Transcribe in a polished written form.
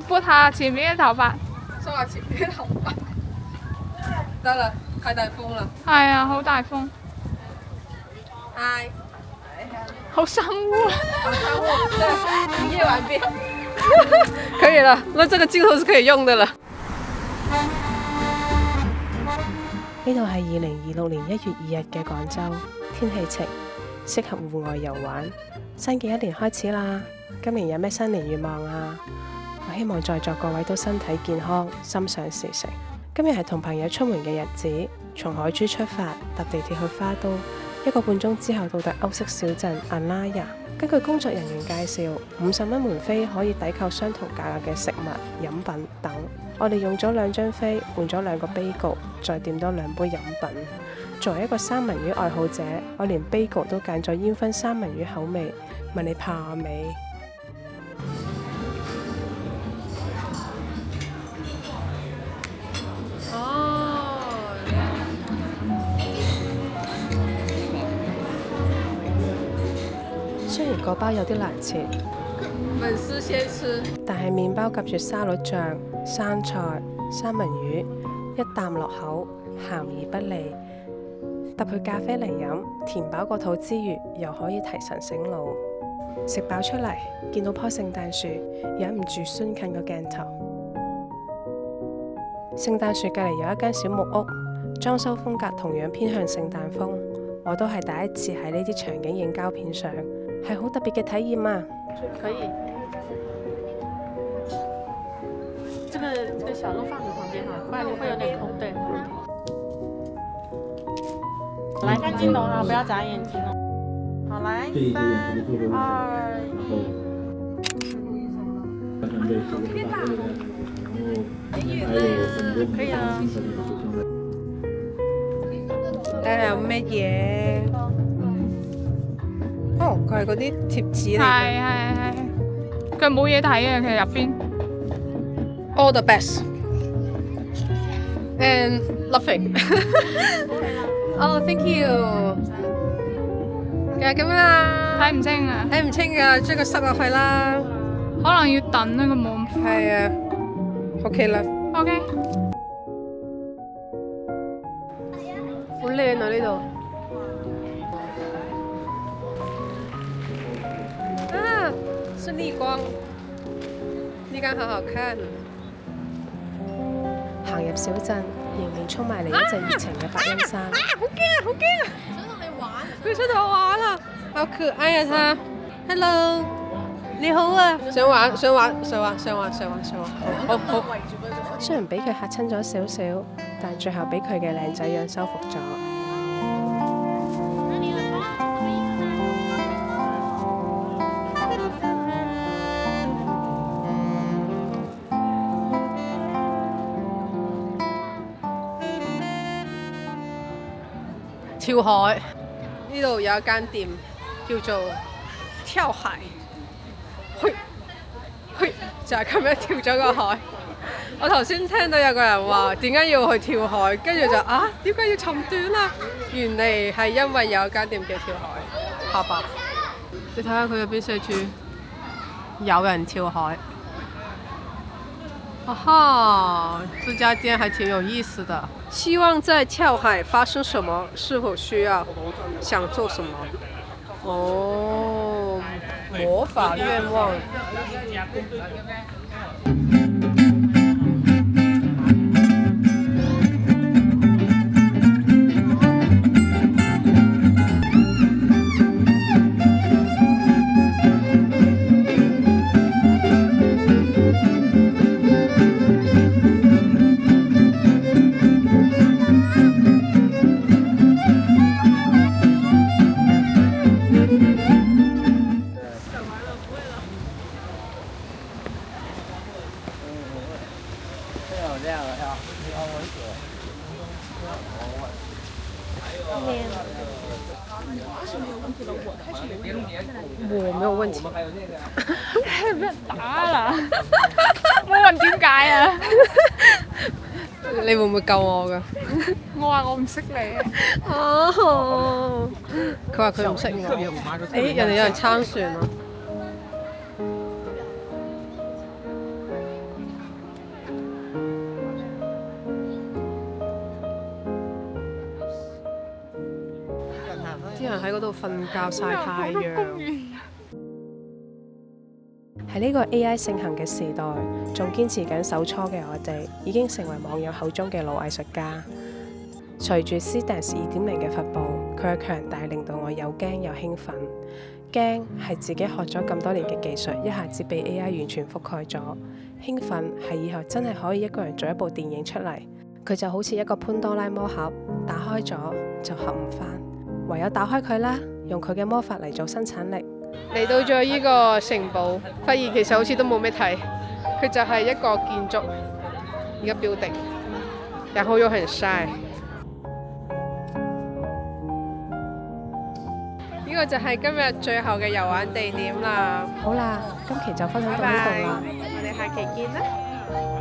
撥下前面嘅頭髮。梳下前面嘅頭髮。得啦，太大風啦。係啊，好大風。嗨，好深污啊！好商務，對，營業完畢。可以了，那這個鏡頭是可以用的了。呢度係2026年1月2日嘅廣州，天氣晴，適合戶外遊玩。新嘅一年開始啦，今年有咩新年願望啊？我希望在座各位都身體健康，心想事成。今日係同朋友出門嘅日子，從海珠出發，搭地鐵去花都，1個半鐘之後到達歐式小鎮阿拉亞。根據工作人員介紹，50蚊門飛可以抵購相同價格嘅食物、飲品等。我哋用咗2張飛換咗2個 bagel，再點多2杯飲品。作為一個三文魚愛好者，我連 bagel 都揀咗煙燻三文魚口味。問你怕未？雖然個包有啲難切，粉絲先吃，但係麵包夾住沙律醬、生菜、三文魚，一啖落口，鹹而不膩。搭配咖啡嚟飲，填飽個肚之餘，又可以提神醒腦。食飽出嚟，見到棵聖誕樹，忍唔住伸近個鏡頭。聖誕樹隔離有一間小木屋，裝修風格同樣偏向聖誕風。我都係第一次喺呢啲場景影膠片相，係好特別嘅體驗啊！可以，這個小肉放喺旁邊哈，不然會有點空。對。來看鏡頭哈，不要眨眼睛哦。好，來3、2、1。可以啊。睇下有乜嘢？哦，佢係嗰啲貼紙嚟嘅。係，佢冇嘢睇嘅，其實入邊。All the best and nothing 。哦，thank you。就係咁啦。睇唔清啊！睇唔清㗎，將佢塞落去啦。可能要等啊，佢冇咁快。係啊。OK 啦。OK。好靚啊呢度。啊，是逆光，呢間好好看。行入小鎮，迎面衝埋嚟一隻熱情嘅白欣山。好驚啊！好驚啊！想同你玩。佢想同我玩啊！好可愛啊他。Hello， 你好啊！想玩。好。雖然俾佢嚇親咗少少，但最後俾佢嘅靚仔樣收服咗。跳海，呢度有一間店叫做跳海，去就係咁樣跳咗個海。我頭先聽到有個人話點解要去跳海，跟住就點解要沉短啊？原嚟係因為有一間店叫跳海，好吧？你睇下佢入邊寫住有人跳海。哈，這家店還挺有意思的。希望在跳海發生什麼？是否需要？想做什麼？哦，魔法願望。我沒有問題。俾人打啦！冇問點解啊？你會唔會救我㗎？我話我唔識你啊！哦，佢話佢唔識我。人哋有人參選啊！啲人喺嗰度瞓覺曬太陽。喺呢個 AI 盛行嘅時代，仲堅持緊手搓嘅我哋，已經成為網友口中嘅老藝術家。隨住 C-Dance 2.0嘅發布，佢嘅強大令到我有驚有興奮。驚係自己學咗咁多年嘅技術，一下子被 AI 完全覆蓋咗；興奮係以後真係可以一個人做一部電影出嚟。佢就好似一個潘多拉魔盒，打開咗就合唔返，唯有打開佢啦，用佢嘅魔法嚟做生產力。嚟到咗呢個城堡，發現其實好似都冇咩睇，佢就係一個建築，一個 building，然後又很曬。呢個就係今日最後嘅遊玩地點啦。好啦，今期就分享到呢度啦。我哋下期見啦。